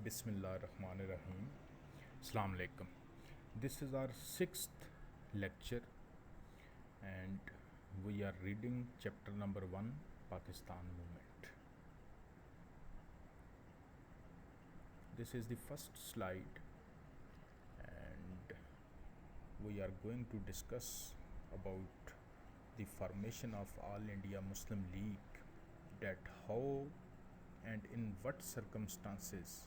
Bismillahirrahmanirrahim. Assalamu alaikum. This is our sixth lecture, and we are reading chapter number 1, Pakistan Movement. This is the first slide, and we are going to discuss about the formation of All India Muslim League, that how and in what circumstances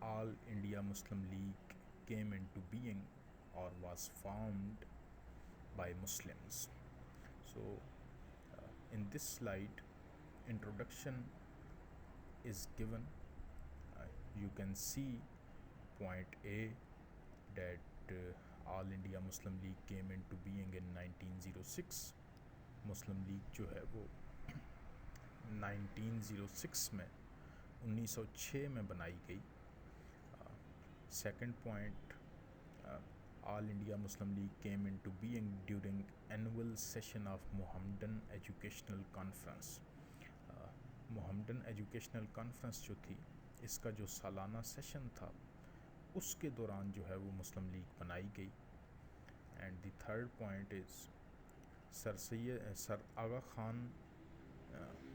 All India Muslim League came into being or was formed by Muslims. So, in this slide, introduction is given. You can see point A, that All India Muslim League came into being in 1906. Muslim League جو ہے وہ 1906 میں 1906 میں بنائی گئی. Second point, All India Muslim League came into being during annual session of Mohammedan Educational Conference. Mohammedan Educational Conference جو تھی, اس کا جو سالانہ سیشن تھا, اس کے دوران جو ہے وہ مسلم لیگ بنائی گئی. And the third point is sir Aga Khan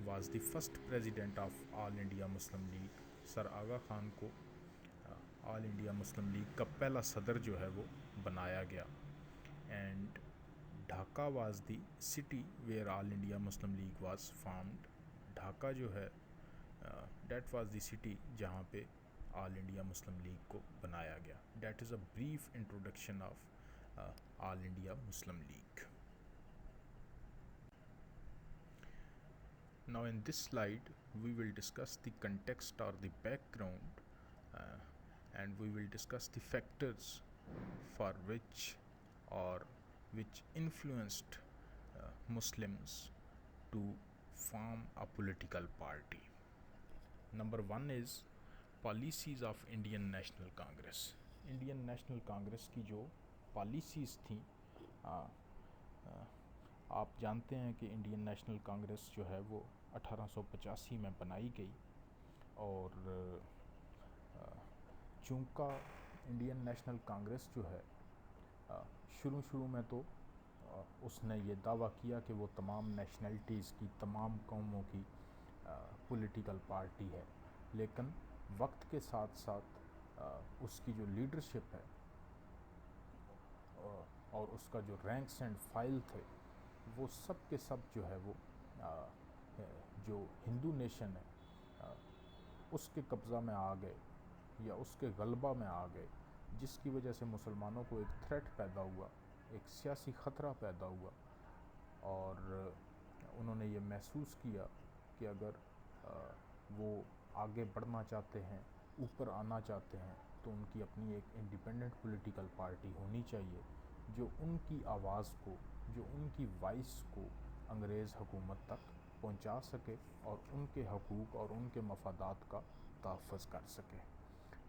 was the first president of All India Muslim League. Sir Aga Khan کو آل انڈیا مسلم لیگ کا پہلا صدر جو ہے وہ بنایا گیا. And Dhaka was the city where all India Muslim League was formed. Dhaka جو ہے دیٹ واز دی سٹی جہاں پہ آل انڈیا مسلم لیگ کو بنایا گیا. That is a brief introduction of All India Muslim league. Now in this slide we will discuss the context or the background, and we will discuss the factors for which influenced Muslims to form a political party. Number 1 is policies of Indian National Congress. Indian National Congress کی جو policies تھیں, آپ جانتے ہیں کہ Indian national Congress جو ہے وہ 1885 میں بنائی گئی. اور چونکہ انڈین نیشنل کانگریس جو ہے شروع میں تو اس نے یہ دعویٰ کیا کہ وہ تمام نیشنلٹیز کی, تمام قوموں کی پولیٹیکل پارٹی ہے, لیکن وقت کے ساتھ ساتھ اس کی جو لیڈرشپ ہے اور اس کا جو رینکس اینڈ فائل تھے, وہ سب کے سب جو ہے وہ جو ہندو نیشن ہے اس کے قبضہ میں آ گئے یا اس کے غلبہ میں آ گئے, جس کی وجہ سے مسلمانوں کو ایک تھریٹ پیدا ہوا, ایک سیاسی خطرہ پیدا ہوا. اور انہوں نے یہ محسوس کیا کہ اگر وہ آگے بڑھنا چاہتے ہیں, اوپر آنا چاہتے ہیں, تو ان کی اپنی ایک انڈیپینڈنٹ پولیٹیکل پارٹی ہونی چاہیے جو ان کی آواز کو, جو ان کی وائس کو انگریز حکومت تک پہنچا سکے اور ان کے حقوق اور ان کے مفادات کا تحفظ کر سکے.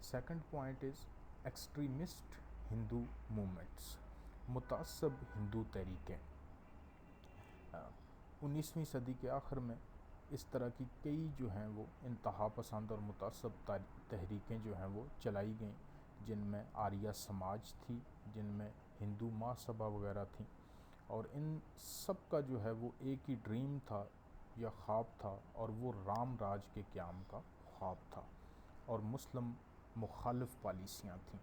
Second point is extremist Hindu movements, متعصب ہندو تحریکیں. 19ویں صدی کے آخر میں اس طرح کی کئی جو ہیں وہ انتہا پسند اور متعصب تحریکیں جو ہیں وہ چلائی گئیں, جن میں آریہ سماج تھی, جن میں ہندو مہاسبھا وغیرہ تھیں. اور ان سب کا جو ہے وہ ایک ہی ڈریم تھا یا خواب تھا, اور وہ رام راج کے قیام کا خواب تھا, اور مسلم مخالف پالیسیاں تھیں.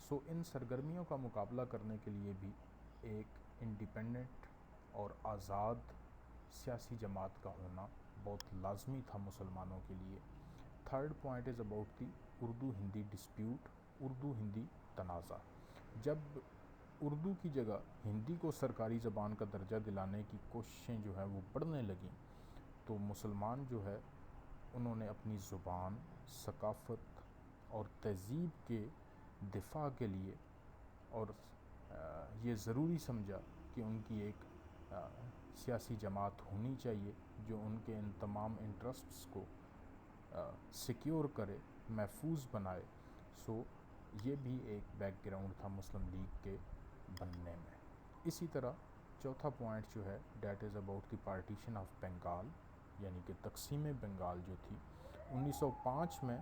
سو ان سرگرمیوں کا مقابلہ کرنے کے لیے بھی ایک انڈیپینڈنٹ اور آزاد سیاسی جماعت کا ہونا بہت لازمی تھا مسلمانوں کے لیے. Third point is about the Urdu Hindi dispute, Urdu Hindi تنازع. جب اردو کی جگہ ہندی کو سرکاری زبان کا درجہ دلانے کی کوششیں جو ہیں وہ بڑھنے لگیں, تو مسلمان جو ہے انہوں نے اپنی زبان, ثقافت اور تہذیب کے دفاع کے لیے اور یہ ضروری سمجھا کہ ان کی ایک سیاسی جماعت ہونی چاہیے جو ان کے ان تمام انٹرسٹس کو سیکیور کرے, محفوظ بنائے. سو یہ بھی ایک بیک گراؤنڈ تھا مسلم لیگ کے بننے میں. اسی طرح چوتھا پوائنٹ جو ہے that is about the partition of Bengal, یعنی کہ تقسیم بنگال جو تھی 1905 میں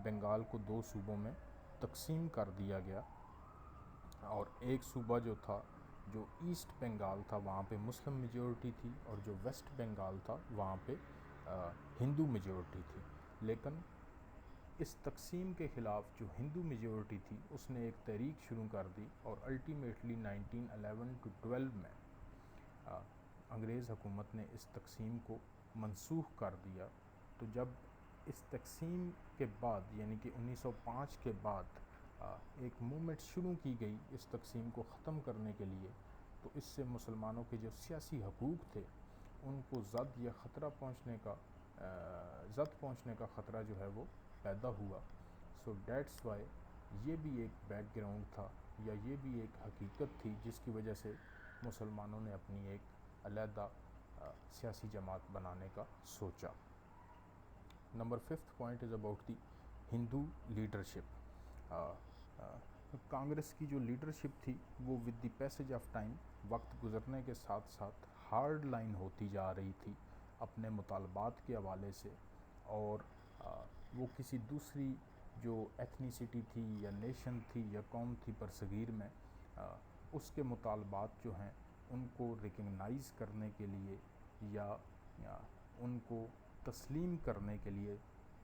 بنگال کو 2 صوبوں میں تقسیم کر دیا گیا، اور ایک صوبہ جو تھا، جو ایسٹ بنگال تھا، وہاں پہ مسلم میجورٹی تھی، اور جو ویسٹ بنگال تھا وہاں پہ ہندو میجورٹی تھی۔ لیکن اس تقسیم کے خلاف جو ہندو میجورٹی تھی اس نے ایک تحریک شروع کر دی، اور الٹیمیٹلی 1911 میں انگریز حکومت نے اس تقسیم کو منسوخ کر دیا۔ تو جب اس تقسیم کے بعد یعنی کہ 1905 کے بعد ایک موومنٹ شروع کی گئی اس تقسیم کو ختم کرنے کے لیے، تو اس سے مسلمانوں کے جو سیاسی حقوق تھے ان کو زد پہنچنے کا خطرہ جو ہے وہ پیدا ہوا۔ سو دیٹس وائی یہ بھی ایک بیک گراؤنڈ تھا، یا یہ بھی ایک حقیقت تھی جس کی وجہ سے مسلمانوں نے اپنی ایک علیحدہ سیاسی جماعت بنانے کا سوچا۔ Number 5th point is about the Hindu leadership. Congress کی جو لیڈرشپ تھی وہ with the passage of time, وقت گزرنے کے ساتھ ساتھ ہارڈ لائن ہوتی جا رہی تھی اپنے مطالبات کے حوالے سے، اور وہ کسی دوسری جو ایتھنیسٹی تھی یا نیشن تھی یا قوم تھی برصغیر میں، اس کے مطالبات جو ہیں ان کو ریکگنائز کرنے کے لیے یا ان کو تسلیم کرنے کے لیے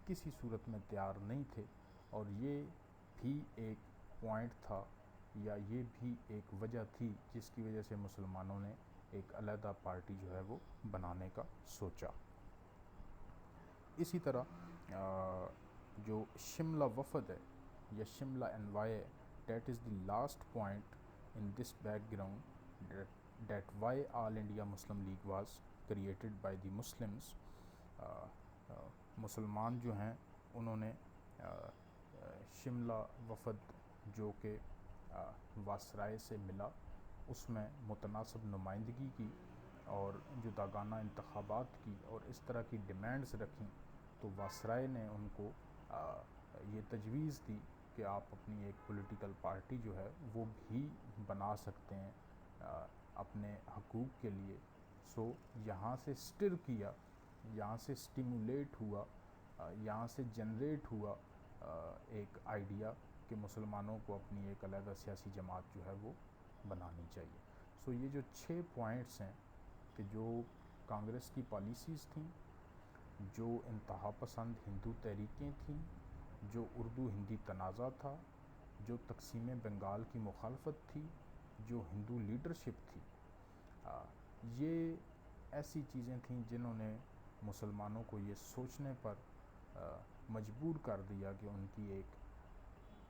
کسی صورت میں تیار نہیں تھے، اور یہ بھی ایک پوائنٹ تھا یا یہ بھی ایک وجہ تھی جس کی وجہ سے مسلمانوں نے ایک علیحدہ پارٹی جو ہے وہ بنانے کا سوچا۔ اسی طرح جو شملہ وفد ہے یا Shimla envoy, that is the last point in this background that why All India Muslim League was created by the Muslims. مسلمان جو ہیں انہوں نے شملہ وفد جو کہ واسرائے سے ملا، اس میں متناسب نمائندگی کی اور جداگانہ انتخابات کی اور اس طرح کی ڈیمانڈز رکھیں، تو واسرائے نے ان کو یہ تجویز دی کہ آپ اپنی ایک پولیٹیکل پارٹی جو ہے وہ بھی بنا سکتے ہیں اپنے حقوق کے لیے۔ سو یہاں سے سٹر کیا، یہاں سے سٹیمولیٹ ہوا، یہاں سے جنریٹ ہوا ایک آئیڈیا کہ مسلمانوں کو اپنی ایک علیحدہ سیاسی جماعت جو ہے وہ بنانی چاہیے۔ سو یہ جو 6 پوائنٹس ہیں کہ جو کانگریس کی پالیسیز تھیں، جو انتہا پسند ہندو تحریکیں تھیں، جو اردو ہندی تنازع تھا، جو تقسیم بنگال کی مخالفت تھی، جو ہندو لیڈرشپ تھی، یہ ایسی چیزیں تھیں جنہوں نے مسلمانوں کو یہ سوچنے پر مجبور کر دیا کہ ان کی ایک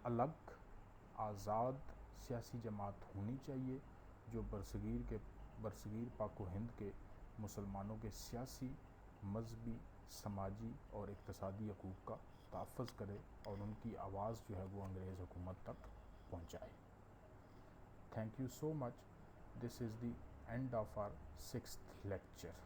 الگ آزاد سیاسی جماعت ہونی چاہیے جو برصغیر پاک و ہند کے مسلمانوں کے سیاسی، مذہبی، سماجی اور اقتصادی حقوق کا تحفظ کرے اور ان کی آواز جو ہے وہ انگریز حکومت تک پہنچائے۔ Thank you so much. This is the end of our 6th lecture.